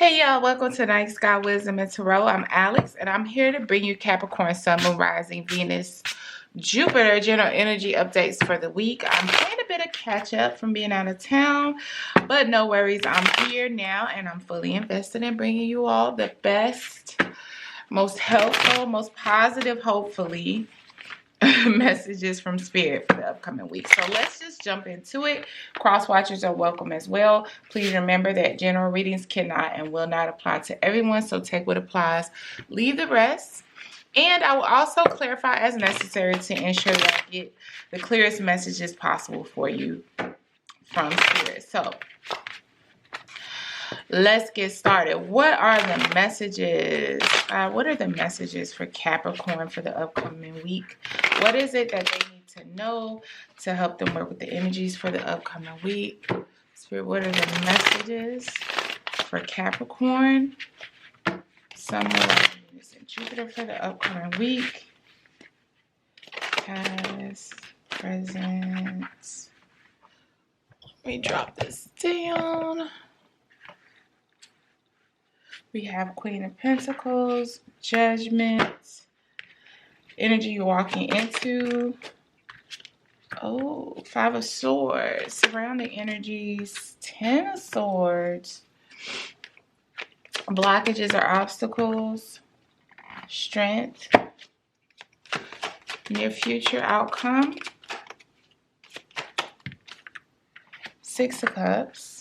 Hey y'all, welcome to Night Sky Wisdom and Tarot. I'm Alex and I'm here to bring you Capricorn Sun, Moon, Rising, Venus, Jupiter general energy updates for the week. I'm playing a bit of catch up from being out of town, but no worries. I'm here now and I'm fully invested in bringing you all the best, most helpful, most positive, hopefully, messages from Spirit for the upcoming week. So let's just jump into it. Cross watchers are welcome as well. Please remember that general readings cannot and will not apply to everyone, so take what applies, leave the rest. And I will also clarify as necessary to ensure that I get the clearest messages possible for you from Spirit. So let's get started. What are the messages? What are the messages for Capricorn for the upcoming week? What is it that they need to know to help them work with the energies for the upcoming week? Spirit, what are the messages for Capricorn, Sun, Moon, Venus, and Jupiter for the upcoming week? Past, present. Let me drop this down. We have Queen of Pentacles, Judgment, energy you're walking into. Oh, Five of Swords, surrounding energies, 10 of Swords, blockages or obstacles, strength, near future outcome, Six of Cups,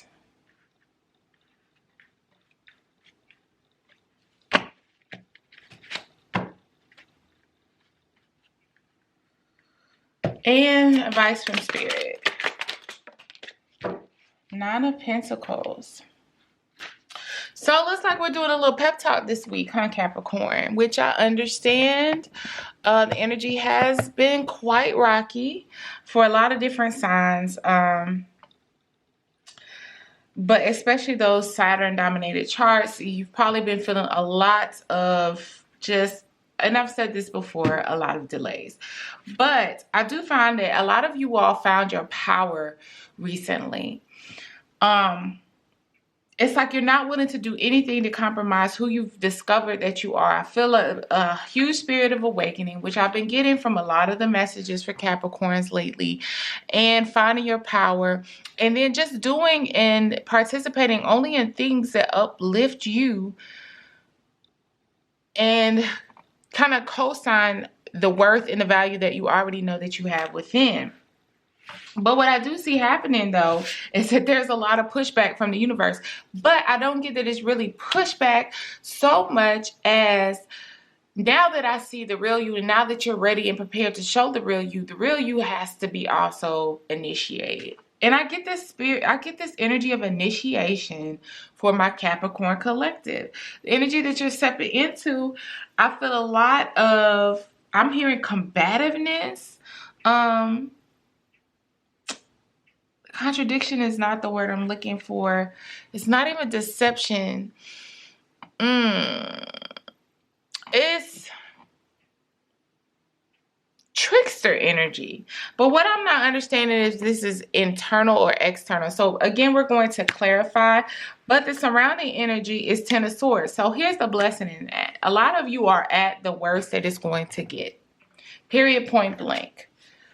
and advice from Spirit. Nine of Pentacles. So it looks like we're doing a little pep talk this week, huh, Capricorn? Which I understand. The energy has been quite rocky for a lot of different signs. But especially those Saturn-dominated charts, you've probably been feeling a lot of just, and I've said this before, a lot of delays. But I do find that a lot of you all found your power recently. It's like you're not willing to do anything to compromise who you've discovered that you are. I feel a huge spirit of awakening, which I've been getting from a lot of the messages for Capricorns lately, and finding your power, and then just doing and participating only in things that uplift you and kind of co-sign the worth and the value that you already know that you have within. But what I do see happening, though, is that there's a lot of pushback from the universe. But I don't get that it's really pushback so much as now that I see the real you, and now that you're ready and prepared to show the real you has to be also initiated. And I get this spirit, I get this energy of initiation for my Capricorn collective. The energy that you're stepping into, I feel a lot of, I'm hearing combativeness. Contradiction is not the word I'm looking for. It's not even deception. It's trickster energy. But what I'm not understanding is this is internal or external. So again, we're going to clarify. But the surrounding energy is 10 of Swords. So here's the blessing in that. A lot of you are at the worst that it's going to get. Period, point blank.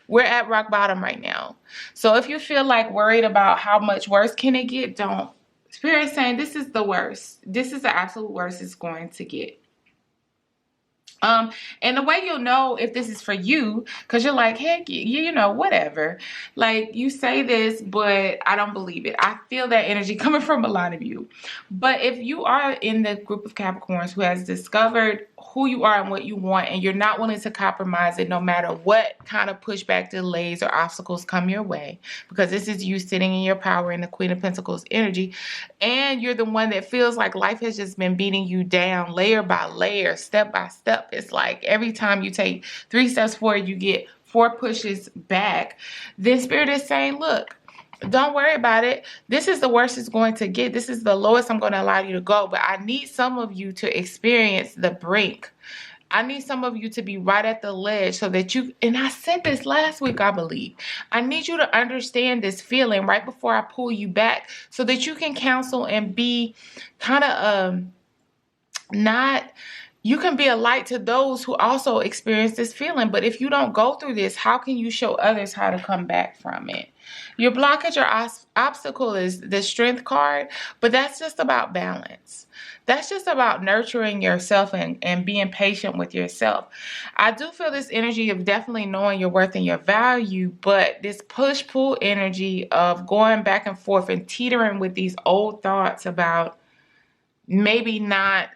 We're at rock bottom right now. So if you feel like worried about how much worse can it get, don't. Spirit is saying this is the worst. This is the absolute worst it's going to get. And the way you'll know if this is for you, because you're like, heck, you know, whatever. Like, you say this, but I don't believe it. I feel that energy coming from a lot of you. But if you are in the group of Capricorns who has discovered who you are and what you want, and you're not willing to compromise it no matter what kind of pushback, delays, or obstacles come your way, because this is you sitting in your power in the Queen of Pentacles energy, and you're the one that feels like life has just been beating you down layer by layer, step by step. It's like every time you take 3 steps forward, you get 4 pushes back. Then Spirit is saying, look, don't worry about it. This is the worst it's going to get. This is the lowest I'm going to allow you to go. But I need some of you to experience the brink I need some of you to be right at the ledge so that you, and I said this last week, I believe. I need you to understand this feeling right before I pull you back so that you can counsel and be kind of not, you can be a light to those who also experience this feeling. But if you don't go through this, how can you show others how to come back from it? Your blockage or obstacle is the strength card, but that's just about balance. That's just about nurturing yourself and being patient with yourself. I do feel this energy of definitely knowing your worth and your value, but this push-pull energy of going back and forth and teetering with these old thoughts about maybe not,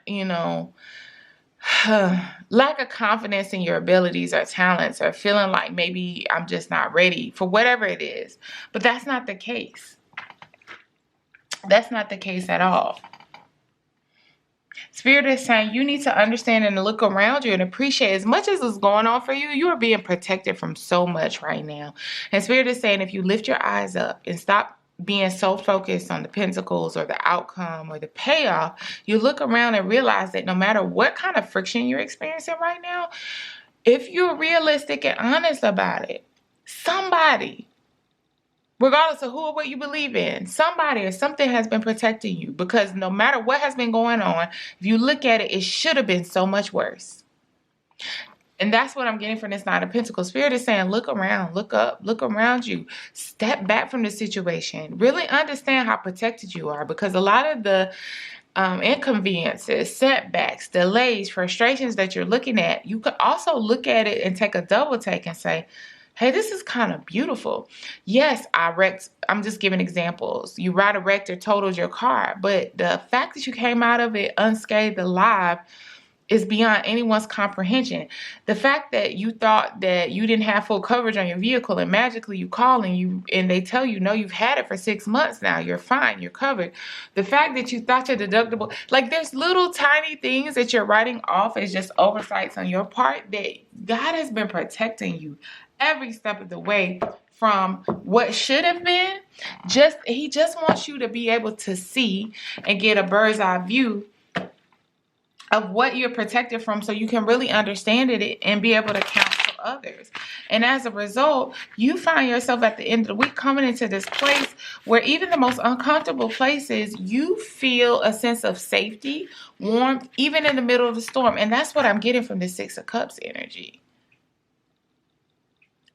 lack of confidence in your abilities or talents, or feeling like maybe I'm just not ready for whatever it is. But that's not the case. That's not the case at all. Spirit is saying you need to understand and look around you and appreciate as much as is going on for you. You are being protected from so much right now. And Spirit is saying if you lift your eyes up and stop being so focused on the pentacles or the outcome or the payoff, you look around and realize that no matter what kind of friction you're experiencing right now, if you're realistic and honest about it, somebody, regardless of who or what you believe in, somebody or something has been protecting you, because no matter what has been going on, if you look at it, it should have been so much worse. And that's what I'm getting from this Nine of Pentacles. Spirit is saying, look around, look up, look around you. Step back from the situation. Really understand how protected you are, because a lot of the inconveniences, setbacks, delays, frustrations that you're looking at, you could also look at it and take a double take and say, hey, this is kind of beautiful. Yes, I wrecked. I'm just giving examples. You ride a wrecked or totaled your car, but the fact that you came out of it unscathed, alive, is beyond anyone's comprehension. The fact that you thought that you didn't have full coverage on your vehicle and magically you call and they tell you, no, you've had it for 6 months now, you're fine, you're covered. The fact that you thought your deductible, like there's little tiny things that you're writing off as just oversights on your part, that God has been protecting you every step of the way from what should have been. He just wants you to be able to see and get a bird's eye view of what you're protected from, so you can really understand it and be able to counsel others. And as a result, you find yourself at the end of the week coming into this place where even the most uncomfortable places, you feel a sense of safety, warmth, even in the middle of the storm. And that's what I'm getting from the Six of Cups energy.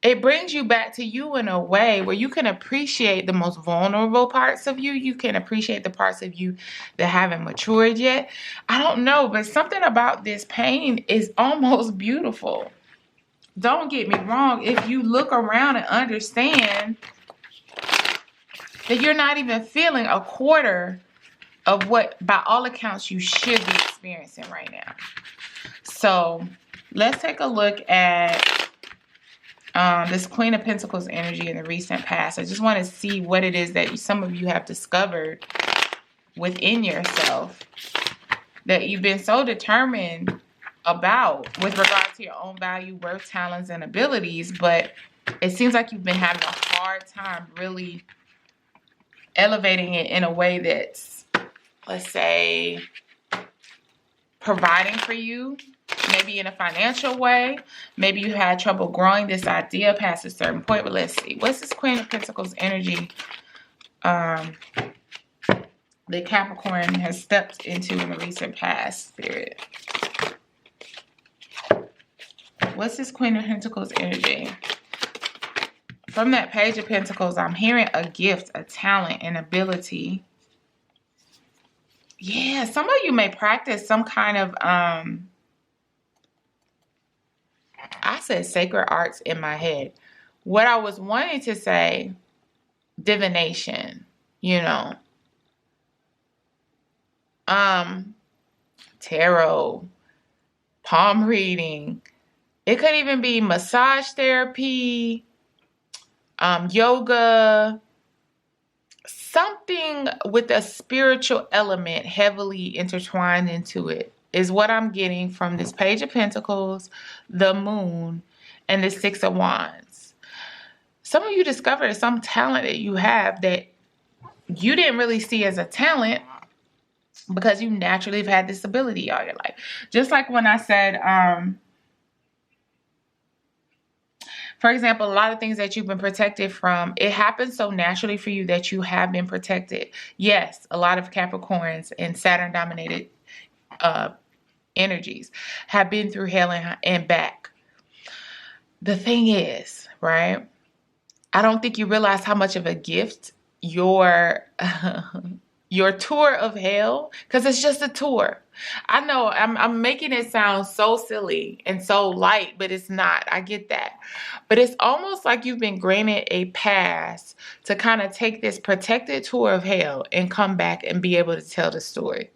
It brings you back to you in a way where you can appreciate the most vulnerable parts of you. You can appreciate the parts of you that haven't matured yet. I don't know, but something about this pain is almost beautiful. Don't get me wrong. If you look around and understand that you're not even feeling a quarter of what, by all accounts, you should be experiencing right now. So let's take a look at this Queen of Pentacles energy in the recent past. I just want to see what it is that some of you have discovered within yourself that you've been so determined about with regard to your own value, worth, talents, and abilities, but it seems like you've been having a hard time really elevating it in a way that's, let's say, providing for you. Maybe in a financial way. Maybe you had trouble growing this idea past a certain point. But let's see. What's this Queen of Pentacles energy the Capricorn has stepped into in the recent past, Spirit? What's this Queen of Pentacles energy? From that Page of Pentacles, I'm hearing a gift, a talent, an ability. Yeah, some of you may practice some kind of I said sacred arts in my head. What I was wanting to say, divination, tarot, palm reading. It could even be massage therapy, yoga, something with a spiritual element heavily intertwined into it is what I'm getting from this Page of Pentacles, the Moon, and the Six of Wands. Some of you discovered some talent that you have that you didn't really see as a talent because you naturally have had this ability all your life. Just like when I said, for example, a lot of things that you've been protected from, it happens so naturally for you that you have been protected. Yes, a lot of Capricorns and Saturn dominated energies have been through hell and back. The thing is, right? I don't think you realize how much of a gift your tour of hell, because it's just a tour. I know I'm making it sound so silly and so light, but it's not. I get that. But it's almost like you've been granted a pass to kind of take this protected tour of hell and come back and be able to tell the story.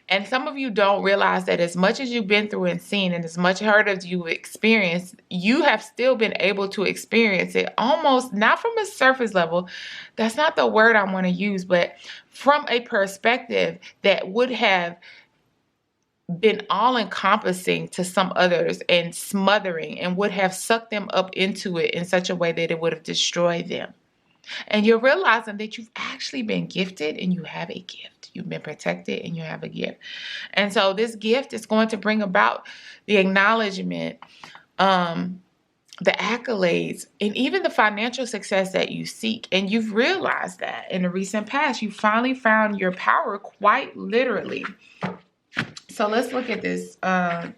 And some of you don't realize that as much as you've been through and seen, and as much hurt as you've experienced, you have still been able to experience it almost not from a surface level. That's not the word I want to use, but from a perspective that would have been all-encompassing to some others and smothering, and would have sucked them up into it in such a way that it would have destroyed them. And you're realizing that you've actually been gifted and you have a gift. You've been protected and you have a gift. And so this gift is going to bring about the acknowledgement, the accolades, and even the financial success that you seek. And you've realized that in the recent past, you finally found your power quite literally. So let's look at this. I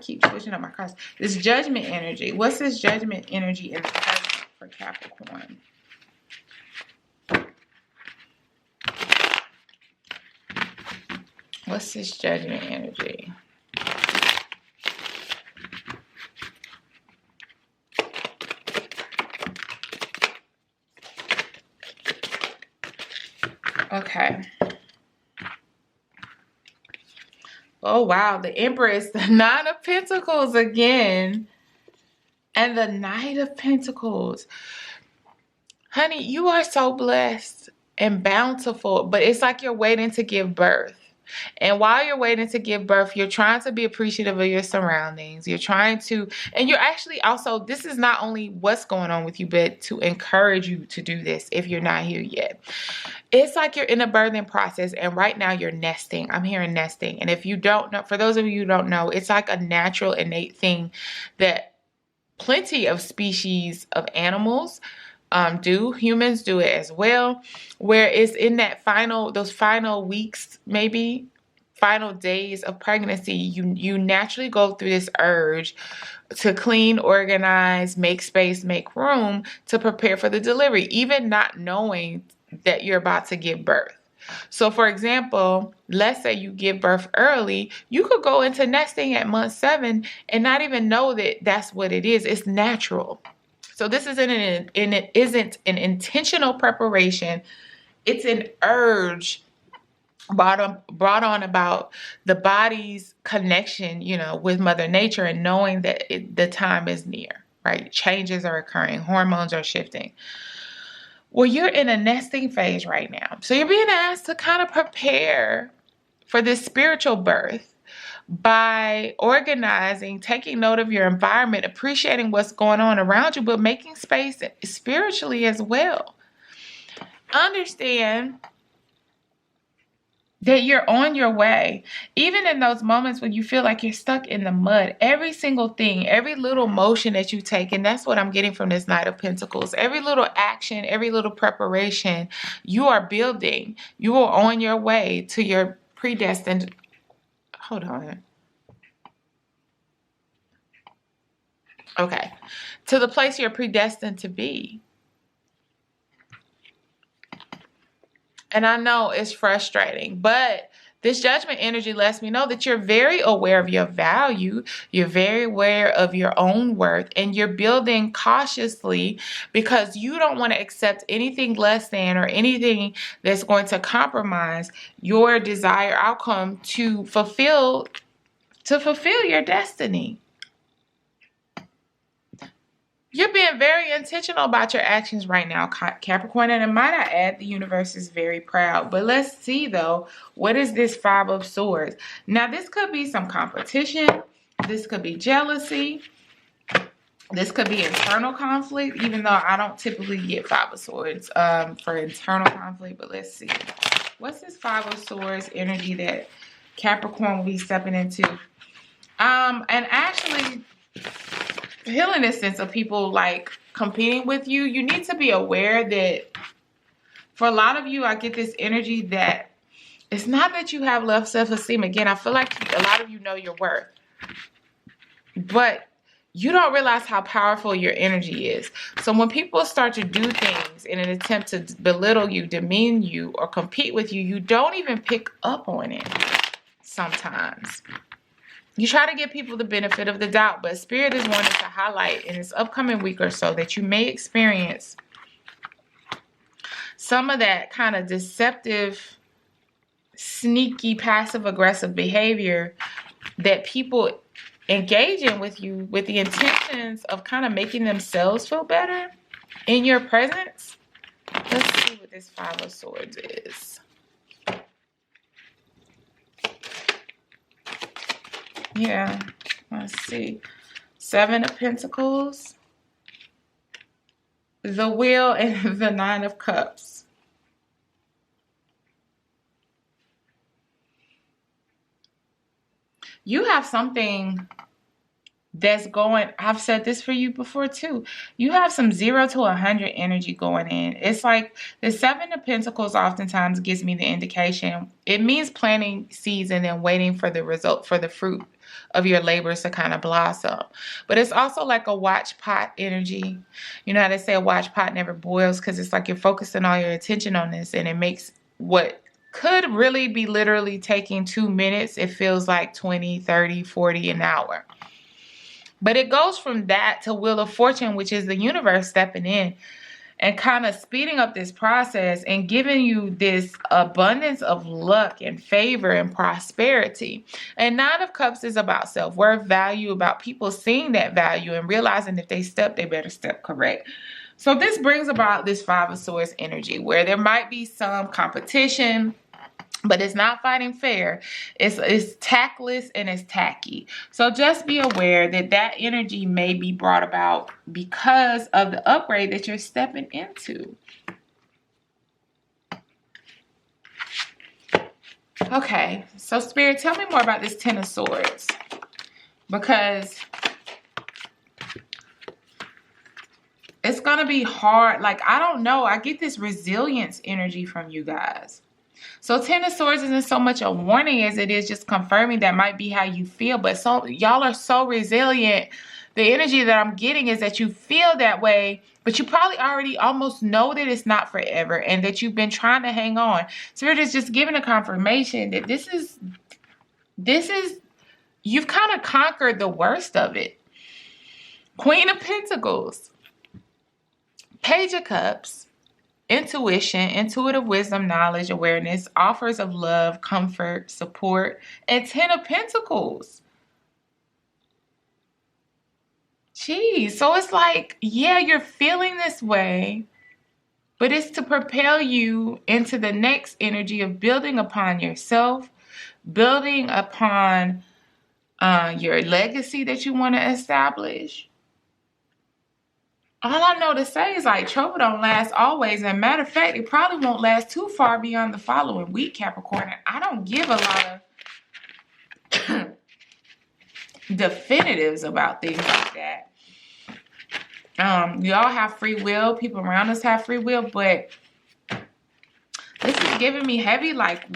keep switching up my cards. This judgment energy. What's this judgment energy in the present for Capricorn? What's this judgment energy? Okay. Oh, wow. The Empress, the Nine of Pentacles again. And the Knight of Pentacles. Honey, you are so blessed and bountiful, but it's like you're waiting to give birth. And while you're waiting to give birth, you're trying to be appreciative of your surroundings. You're trying to, and you're actually also, this is not only what's going on with you, but to encourage you to do this if you're not here yet. It's like you're in a birthing process, and right now you're nesting. I'm hearing nesting. And if you don't know, for those of you who don't know, it's like a natural, innate thing that plenty of species of animals do. Humans do it as well, where it's in that those final weeks, maybe final days of pregnancy, you naturally go through this urge to clean, organize, make space, make room to prepare for the delivery, even not knowing that you're about to give birth. So for example, let's say you give birth early, you could go into nesting at month 7 and not even know that that's what it is. It's natural. So this isn't an intentional preparation. It's an urge brought on about the body's connection, with Mother Nature, and knowing that the time is near, right? Changes are occurring. Hormones are shifting. Well, you're in a nesting phase right now. So you're being asked to kind of prepare for this spiritual birth by organizing, taking note of your environment, appreciating what's going on around you, but making space spiritually as well. Understand that you're on your way. Even in those moments when you feel like you're stuck in the mud, every single thing, every little motion that you take, and that's what I'm getting from this Knight of Pentacles, every little action, every little preparation, you are building. You are on your way to your predestined. Hold on. Okay. To the place you're predestined to be. And I know it's frustrating, but this judgment energy lets me know that you're very aware of your value. You're very aware of your own worth, and you're building cautiously because you don't want to accept anything less than or anything that's going to compromise your desired outcome to fulfill your destiny. You're being very intentional about your actions right now, Capricorn, and it might not add the universe is very proud. But let's see, though, what is this Five of Swords? Now, this could be some competition. This could be jealousy. This could be internal conflict, even though I don't typically get Five of Swords for internal conflict. But let's see. What's this Five of Swords energy that Capricorn will be stepping into? And actually, healing this sense of people like competing with you, you need to be aware that for a lot of you, I get this energy that it's not that you have low self-esteem. Again, I feel like a lot of you know your worth, but you don't realize how powerful your energy is. So when people start to do things in an attempt to belittle you, demean you, or compete with you, you don't even pick up on it sometimes. You try to give people the benefit of the doubt, but Spirit is wanting to highlight in this upcoming week or so that you may experience some of that kind of deceptive, sneaky, passive-aggressive behavior that people engage in with you with the intentions of kind of making themselves feel better in your presence. Let's see what this Five of Swords is. Yeah, let's see. Seven of Pentacles, the Wheel, and the Nine of Cups. You have something that's going, I've said this for you before too. You have some 0 to 100 energy going in. It's like the Seven of Pentacles oftentimes gives me the indication. It means planting seeds and then waiting for the result, for the fruit of your labors to kind of blossom. But it's also like a watch pot energy. You know how they say a watch pot never boils, because it's like you're focusing all your attention on this, and it makes what could really be literally taking 2 minutes, it feels like 20, 30, 40 an hour. But it goes from that to Wheel of Fortune, which is the universe stepping in and kind of speeding up this process and giving you this abundance of luck and favor and prosperity. And Nine of Cups is about self-worth, value, about people seeing that value and realizing if they step, they better step correct. So this brings about this Five of Swords energy where there might be some competition, but it's not fighting fair. It's tactless and it's tacky. So just be aware that that energy may be brought about because of the upgrade that you're stepping into. Okay, so Spirit, tell me more about this Ten of Swords. Because it's going to be hard. Like, I don't know. I get this resilience energy from you guys. So Ten of Swords isn't so much a warning as it is just confirming that might be how you feel. But so y'all are so resilient. The energy that I'm getting is that you feel that way, but you probably already almost know that it's not forever and that you've been trying to hang on. Spirit is just giving a confirmation that this is, you've kind of conquered the worst of it. Queen of Pentacles, Page of Cups, intuition, intuitive wisdom, knowledge, awareness, offers of love, comfort, support, and Ten of Pentacles. Geez, so it's like, yeah, you're feeling this way, but it's to propel you into the next energy of building upon yourself, building upon your legacy that you want to establish. All I know to say is like trouble don't last always. And matter of fact, it probably won't last too far beyond the following week, Capricorn. I don't give a lot of definitives about things like that. We all have free will. People around us have free will, but this is giving me heavy. Like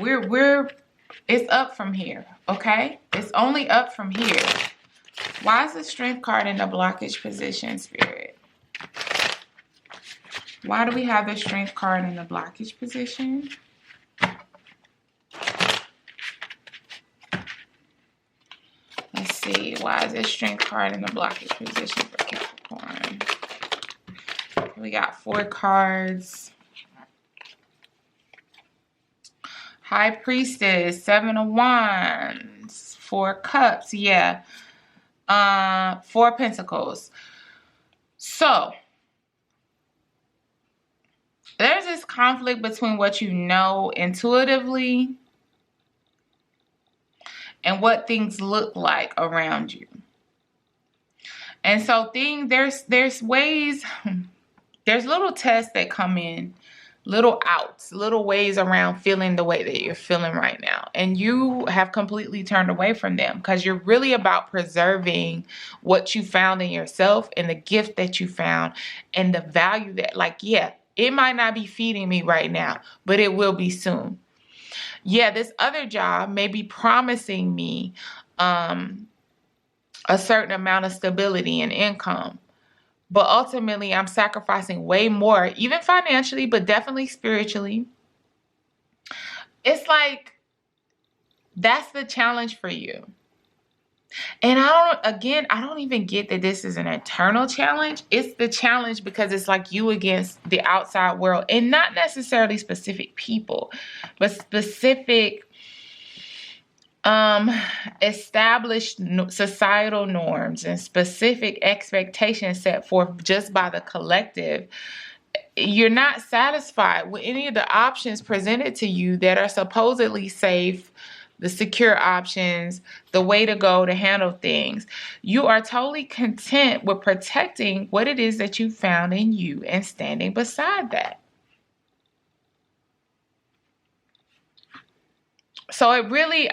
it's up from here. Okay, it's only up from here. Why is the Strength card in the blockage position, Spirit? Why do we have the Strength card in the blockage position? Let's see. Why is this Strength card in the blockage position for Capricorn? We got 4 cards. High Priestess, 7 of Wands, 4 Cups. Yeah. 4 Pentacles. So there's this conflict between what you know intuitively and what things look like around you. And so there's ways, there's little tests that come in little outs, little ways around feeling the way that you're feeling right now. And you have completely turned away from them because you're really about preserving what you found in yourself and the gift that you found and the value that, like, yeah, it might not be feeding me right now, but it will be soon. Yeah, this other job may be promising me a certain amount of stability and income. But ultimately, I'm sacrificing way more, even financially, but definitely spiritually. It's like, that's the challenge for you. And I don't even get that this is an eternal challenge. It's the challenge because it's like you against the outside world, and not necessarily specific people, but specific established societal norms and specific expectations set forth just by the collective. You're not satisfied with any of the options presented to you that are supposedly safe, the secure options, the way to go to handle things. You are totally content with protecting what it is that you found in you and standing beside that. So I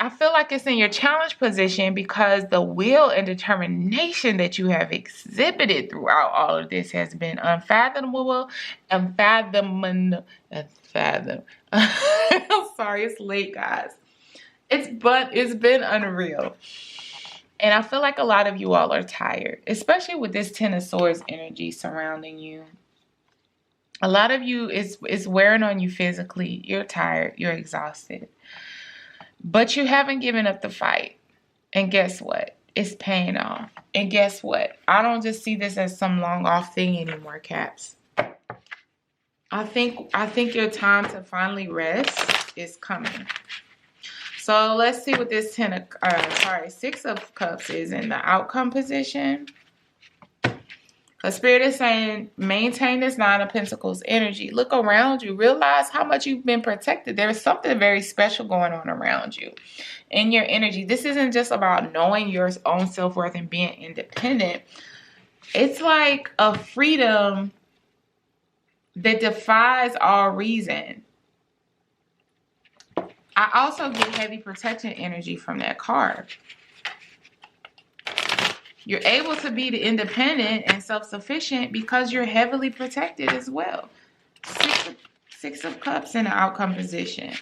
feel like it's in your challenge position because the will and determination that you have exhibited throughout all of this has been unfathomable, I'm sorry, it's late, guys. It's been unreal. And I feel like a lot of you all are tired, especially with this Ten of Swords energy surrounding you. A lot of you is wearing on you physically. You're tired. You're exhausted. But you haven't given up the fight. And guess what? It's paying off. And guess what? I don't just see this as some long off thing anymore, Caps. I think your time to finally rest is coming. So let's see what this Six of Cups is in the outcome position. The Spirit is saying, maintain this Nine of Pentacles energy. Look around you. Realize how much you've been protected. There's something very special going on around you in your energy. This isn't just about knowing your own self-worth and being independent. It's like a freedom that defies all reason. I also get heavy protection energy from that card. You're able to be the independent and self-sufficient because you're heavily protected as well. Six of Cups in the outcome position.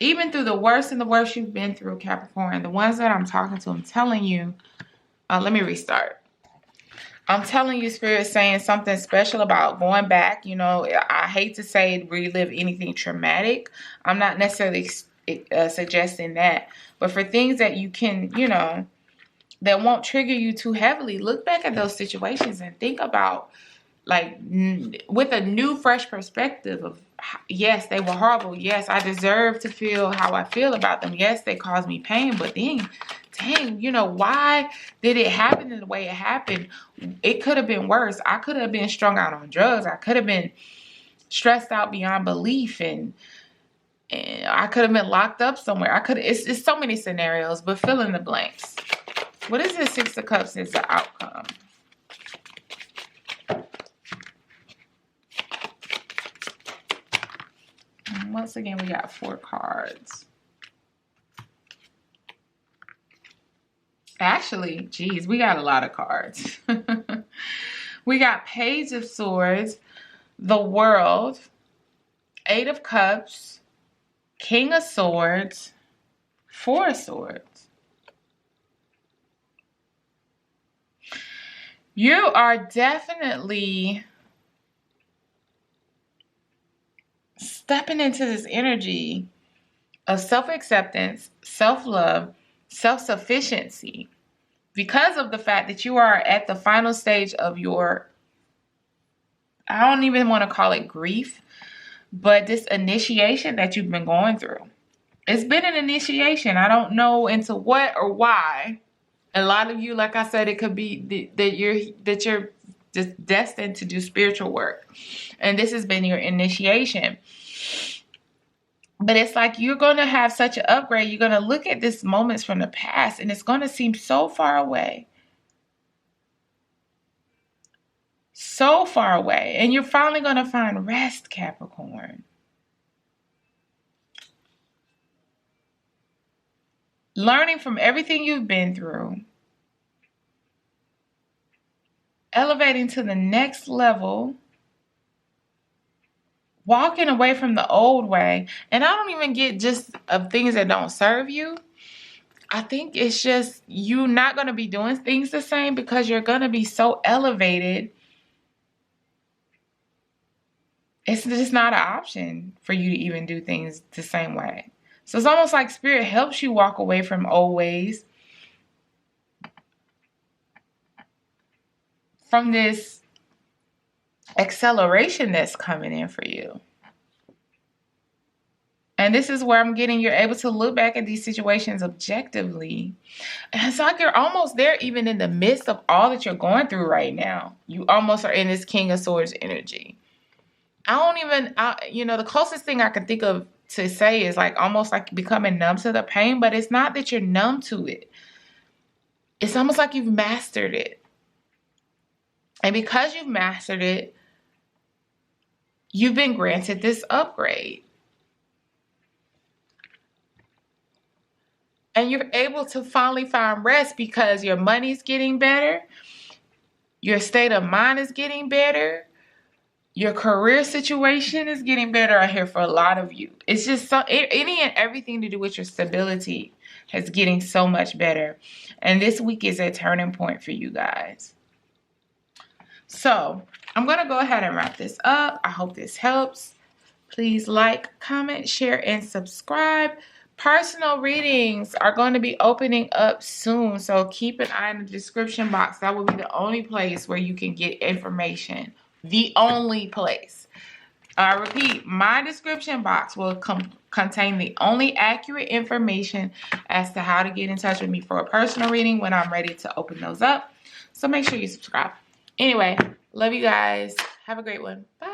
Even through the worst and the worst you've been through, Capricorn, the ones that I'm talking to, I'm telling you, let me restart. I'm telling you, Spirit saying something special about going back. You know, I hate to say relive anything traumatic. I'm not necessarily suggesting that. But for things that you can, you know, that won't trigger you too heavily, look back at those situations and think about, like, with a new, fresh perspective of, yes, they were horrible. Yes, I deserve to feel how I feel about them. Yes, they caused me pain. But then, dang, you know, why did it happen in the way it happened? It could have been worse. I could have been strung out on drugs. I could have been stressed out beyond belief, and I could have been locked up somewhere. It's so many scenarios, but fill in the blanks. What is this Six of Cups is the outcome? And once again, we got 4 cards. Actually, geez, we got a lot of cards. We got Page of Swords, the World, 8 of Cups, King of Swords, 4 of Swords. You are definitely stepping into this energy of self-acceptance, self-love, self-sufficiency because of the fact that you are at the final stage of your, I don't even want to call it grief, but this initiation that you've been going through. It's been an initiation. I don't know into what or why. A lot of you, like I said, it could be that you're just destined to do spiritual work. And this has been your initiation. But it's like you're going to have such an upgrade. You're going to look at these moments from the past and it's going to seem so far away. so far away. And you're finally going to find rest, Capricorn. Learning from everything you've been through. Elevating to the next level. Walking away from the old way. And I don't even get just of things that don't serve you. I think it's just you're not going to be doing things the same because you're going to be so elevated. It's just not an option for you to even do things the same way. So it's almost like Spirit helps you walk away from old ways. From this acceleration that's coming in for you. And this is where I'm getting, you're able to look back at these situations objectively. And it's like you're almost there even in the midst of all that you're going through right now. You almost are in this King of Swords energy. The closest thing I can think of to say is like almost like becoming numb to the pain, but it's not that you're numb to it. It's almost like you've mastered it. And because you've mastered it, you've been granted this upgrade. And you're able to finally find rest because your money's getting better. Your state of mind is getting better. Your career situation is getting better out here for a lot of you. It's just any and everything to do with your stability is getting so much better. And this week is a turning point for you guys. So I'm going to go ahead and wrap this up. I hope this helps. Please like, comment, share, and subscribe. Personal readings are going to be opening up soon. So keep an eye in the description box. That will be the only place where you can get information. The only place. I repeat, my description box will contain the only accurate information as to how to get in touch with me for a personal reading when I'm ready to open those up. So make sure you subscribe. Anyway, love you guys. Have a great one. Bye.